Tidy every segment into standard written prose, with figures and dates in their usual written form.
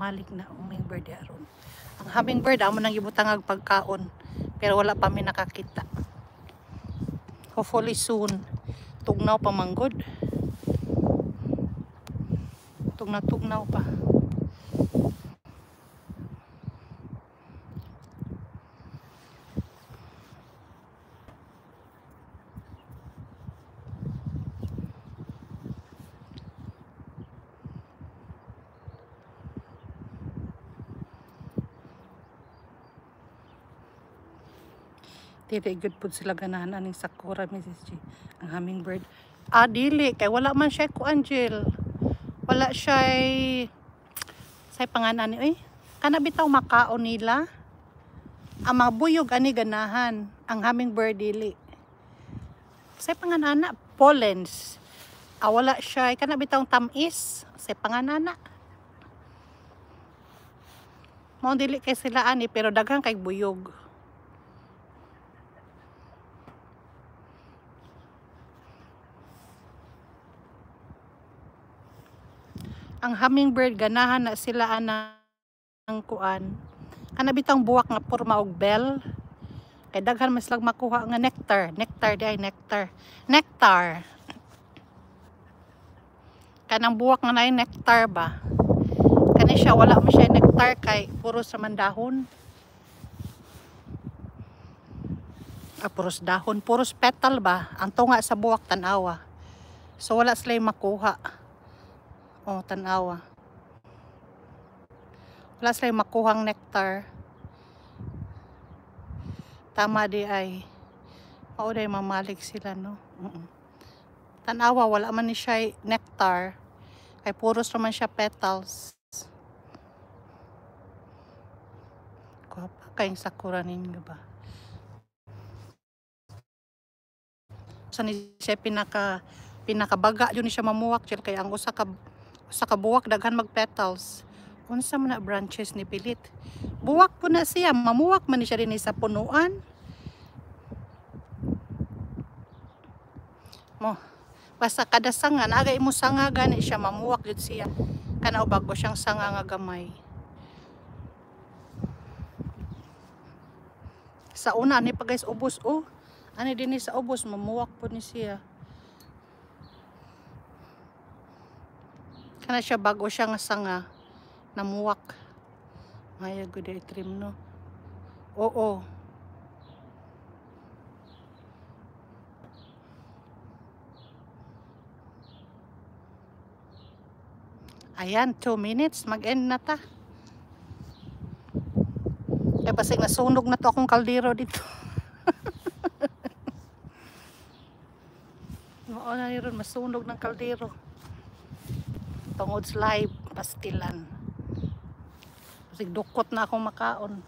mamalig na hummingbird aron. Ang hummingbird amo nang gibutang pagkaon pero wala pa mi nakakita. Hopefully soon. Tugnaw pa manggod. Tugnaw pa. Dili good pud sila ganahan aning sakura, Mrs. G. Ang hummingbird. Dili kay wala man siya ko Angel. Wala siya say panganan ni kana bitaw makaon nila. Ang mga buyog ani ganahan, ang hummingbird dili. Say panganana pollens. Wala siya kana bitaw tamis, say panganana. Mao dili kay sila ani pero daghang kay buyog. Ang hummingbird ganahan na sila anang kuan. Kana bitang buwak nga porma og bell. Kay daghan mas lang makuha nga nectar. Nectar. Kanang buwak nga nay nectar ba. Kani siya wala mo siya nectar kay puro sa mandahon. Puros dahon, puros petal ba. Ang tunga sa buwak tanawa. So wala sila makuha. Tanawa. Wala sila makuhang nectar. Tama di ay mauday mamalig sila, no? Tanawa, wala man ni siya nectar. Kay puros naman siya petals. Kuha pa kayong sakura ninyo ba? Sa ni siya pinakabaga yun siya mamuwak dyan. Kaya ang usa ka buwak daghan mag petals. Unsa man na branches ni pilit. Buwak po na siya, mamuwak man ni siya din sa punuan. Basta kada sanga naagay mo sanga gani siya mamuwak jud siya. Kana bago siyang sanga nga gamay. Sa una ni pa guys ubos ani din sa ubos mamuwak po ni siya. Kana siya bago siya nga sanga namuwak. Maya good ay trim, no? Oo. Ayan, 2 minutes. Mag-end na ta. Kaya basig nasunog na to akong kaldero dito. Oo na rin, masunog ng kaldero. Tungod live, pastilan. Basig dukot na akong makaon.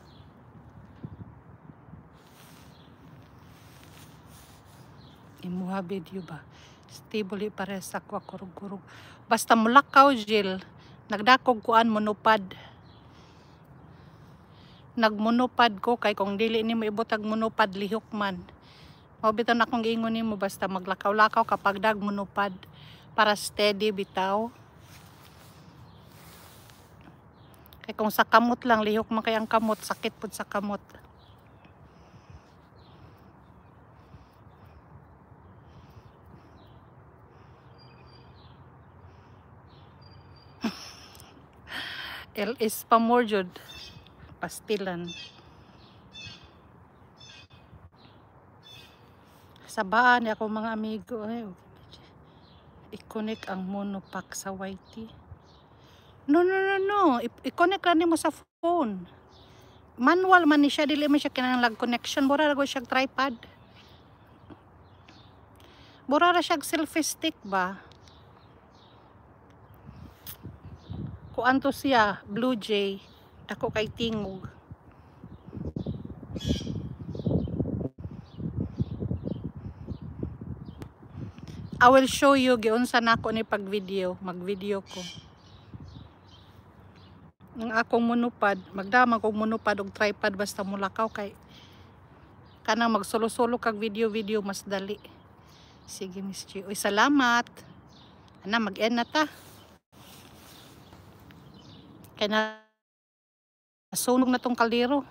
Imuha video ba? Stable pare sa kurug-kurug. Basta mulakaw Jill, nagdakog kuan monopad. Nagmonopad ko kay kung dili nimo ibutag monopad lihok man. Mao bitaw na akong giingon nimo basta maglakaw-lakaw kapag dag monopad para steady bitaw. Kay kung sa kamot lang lihok man kay ang kamot, sakit pud sa kamot. LS pa more jud pastilan. Sabaan ako mga amigo i-connect ang monopack sa YT. No. I-connect lang nimo sa phone. Manual man ni siya, dili man siya kinahanglan connection. Bura ra siya tripod. Bura ra siya selfie stick ba? Kuan to siya, Blue Jay. Ako kay tingog. I will show you giunsa nako ni pag-video, mag-video ko. Ang akong monopad, magdamag kog monopad og tripod basta mulakaw kay kanang magsolo-solo kag video mas dali. Sige Miss G. Uy, salamat. Ana mag-end na ta. Kaya nasunog na tong kaldero.